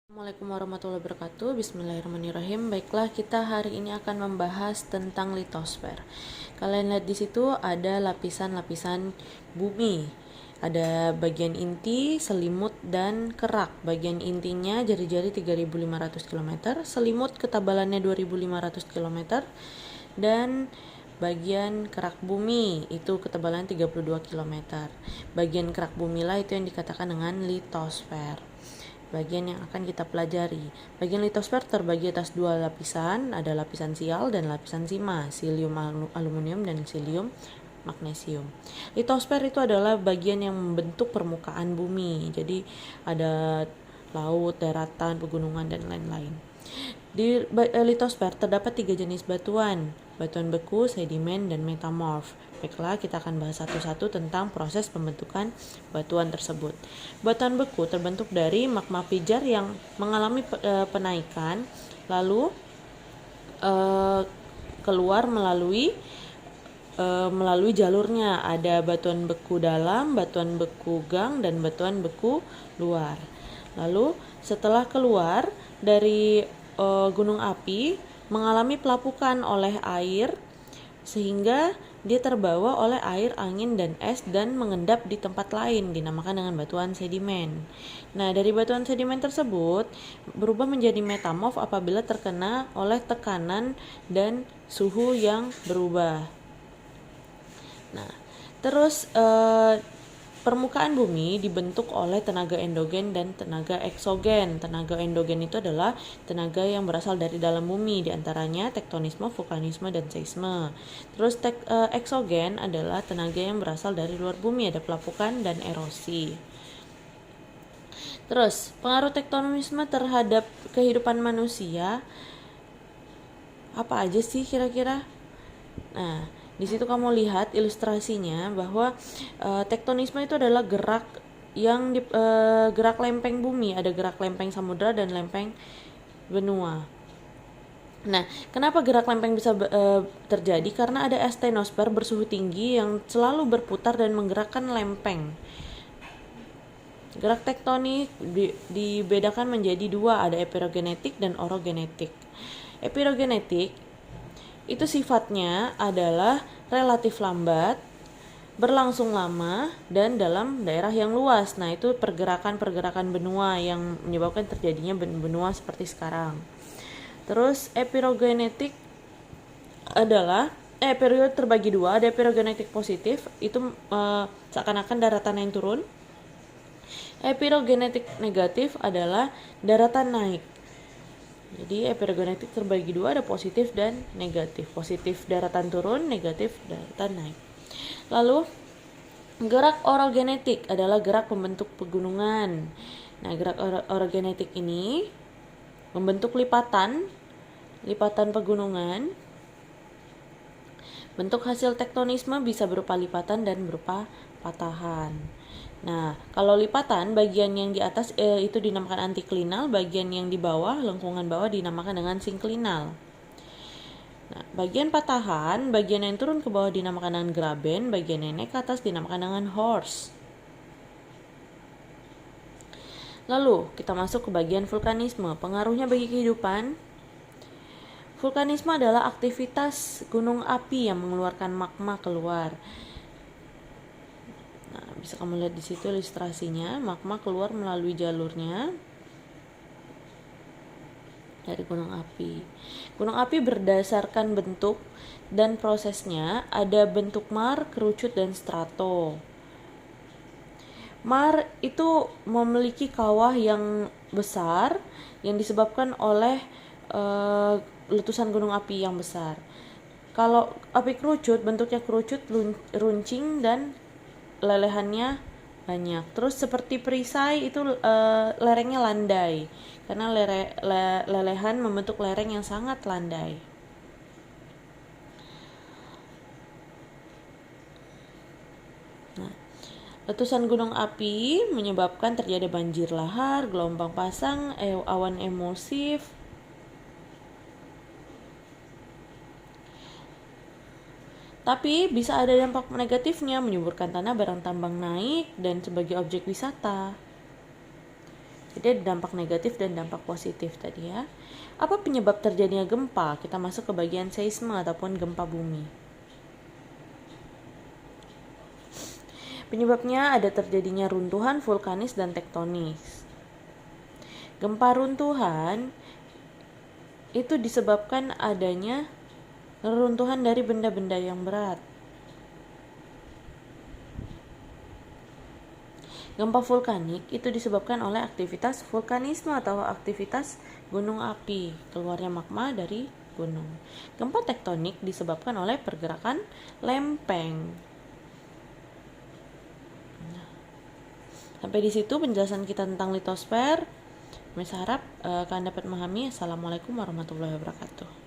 Assalamualaikum warahmatullahi wabarakatuh. Bismillahirrahmanirrahim. Baiklah, kita hari ini akan membahas tentang litosfer. Kalian lihat di situ ada lapisan-lapisan bumi. Ada bagian inti, selimut, dan kerak. Bagian intinya jari-jari 3.500 km, selimut ketabalannya 2.500 km, dan bagian kerak bumi itu ketebalan 32 km. Bagian kerak bumi lah itu yang dikatakan dengan litosfer. Bagian yang akan kita pelajari. Bagian litosfer terbagi atas dua lapisan, ada lapisan sial dan lapisan sima, silium aluminium dan silium magnesium. Litosfer itu adalah bagian yang membentuk permukaan bumi. Jadi ada laut, daratan, pegunungan, dan lain-lain. Di litosfer terdapat 3 jenis batuan beku, sedimen, dan metamorf. Baiklah, kita akan bahas satu-satu tentang proses pembentukan batuan tersebut. Batuan beku terbentuk dari magma pijar yang mengalami penaikan, lalu keluar melalui jalurnya. Ada batuan beku dalam, batuan beku gang, dan batuan beku luar. Lalu setelah keluar dari gunung api, mengalami pelapukan oleh air sehingga dia terbawa oleh air, angin, dan es dan mengendap di tempat lain, dinamakan dengan batuan sedimen. Nah, dari batuan sedimen tersebut berubah menjadi metamorf apabila terkena oleh tekanan dan suhu yang berubah. Nah, terus permukaan bumi dibentuk oleh tenaga endogen dan tenaga eksogen. Tenaga endogen itu adalah tenaga yang berasal dari dalam bumi, diantaranya tektonisme, vulkanisme, dan seisme. Terus eksogen adalah tenaga yang berasal dari luar bumi, ada pelapukan dan erosi. Terus pengaruh tektonisme terhadap kehidupan manusia apa aja sih kira-kira? Nah, di situ kamu lihat ilustrasinya bahwa tektonisme itu adalah gerak yang gerak lempeng bumi, ada gerak lempeng samudra dan lempeng benua. Nah, kenapa gerak lempeng bisa terjadi? Karena ada astenosfer bersuhu tinggi yang selalu berputar dan menggerakkan lempeng. Gerak tektonik dibedakan menjadi dua, ada epirogenetik dan orogenetik. Epirogenetik itu sifatnya adalah relatif lambat, berlangsung lama, dan dalam daerah yang luas. Nah, itu pergerakan-pergerakan benua yang menyebabkan terjadinya benua seperti sekarang. Terus epirogenetik adalah periode terbagi dua, ada epirogenetik positif, itu seakan-akan daratan yang turun. Epirogenetik negatif adalah daratan naik. Jadi epirogenetik terbagi dua, ada positif dan negatif. Positif daratan turun, negatif daratan naik. Lalu gerak orogenetik adalah gerak pembentuk pegunungan. Nah, gerak orogenetik ini membentuk lipatan pegunungan. Bentuk hasil tektonisme bisa berupa lipatan dan berupa patahan. Nah, kalau lipatan, bagian yang di atas itu dinamakan antiklinal, bagian yang di bawah, lengkungan bawah dinamakan dengan sinklinal. Nah, bagian patahan, bagian yang turun ke bawah dinamakan dengan graben, bagian yang naik ke atas dinamakan dengan horst. Lalu, kita masuk ke bagian vulkanisme. Pengaruhnya bagi kehidupan. Vulkanisme adalah aktivitas gunung api yang mengeluarkan magma keluar. Nah, bisa kamu lihat di situ ilustrasinya, magma keluar melalui jalurnya dari gunung api. Gunung api berdasarkan bentuk dan prosesnya ada bentuk mar, kerucut, dan strato. Mar itu memiliki kawah yang besar yang disebabkan oleh letusan gunung api yang besar. Kalau api kerucut, bentuknya kerucut, runcing, dan lelehannya banyak. Terus seperti perisai itu lerengnya landai karena lelehan membentuk lereng yang sangat landai. Nah, letusan gunung api menyebabkan terjadi banjir lahar, gelombang pasang, awan emulsif. Tapi bisa ada dampak negatifnya, menyuburkan tanah, barang tambang naik, dan sebagai objek wisata. Jadi ada dampak negatif dan dampak positif tadi ya. Apa penyebab terjadinya gempa? Kita masuk ke bagian seisme ataupun gempa bumi. Penyebabnya ada terjadinya runtuhan vulkanis dan tektonis. Gempa runtuhan itu disebabkan adanya reruntuhan dari benda-benda yang berat. Gempa vulkanik itu disebabkan oleh aktivitas vulkanisme atau aktivitas gunung api, keluarnya magma dari gunung. Gempa tektonik disebabkan oleh pergerakan lempeng. Sampai di situ penjelasan kita tentang litosfer. Saya harap kalian dapat memahami. Assalamualaikum warahmatullahi wabarakatuh.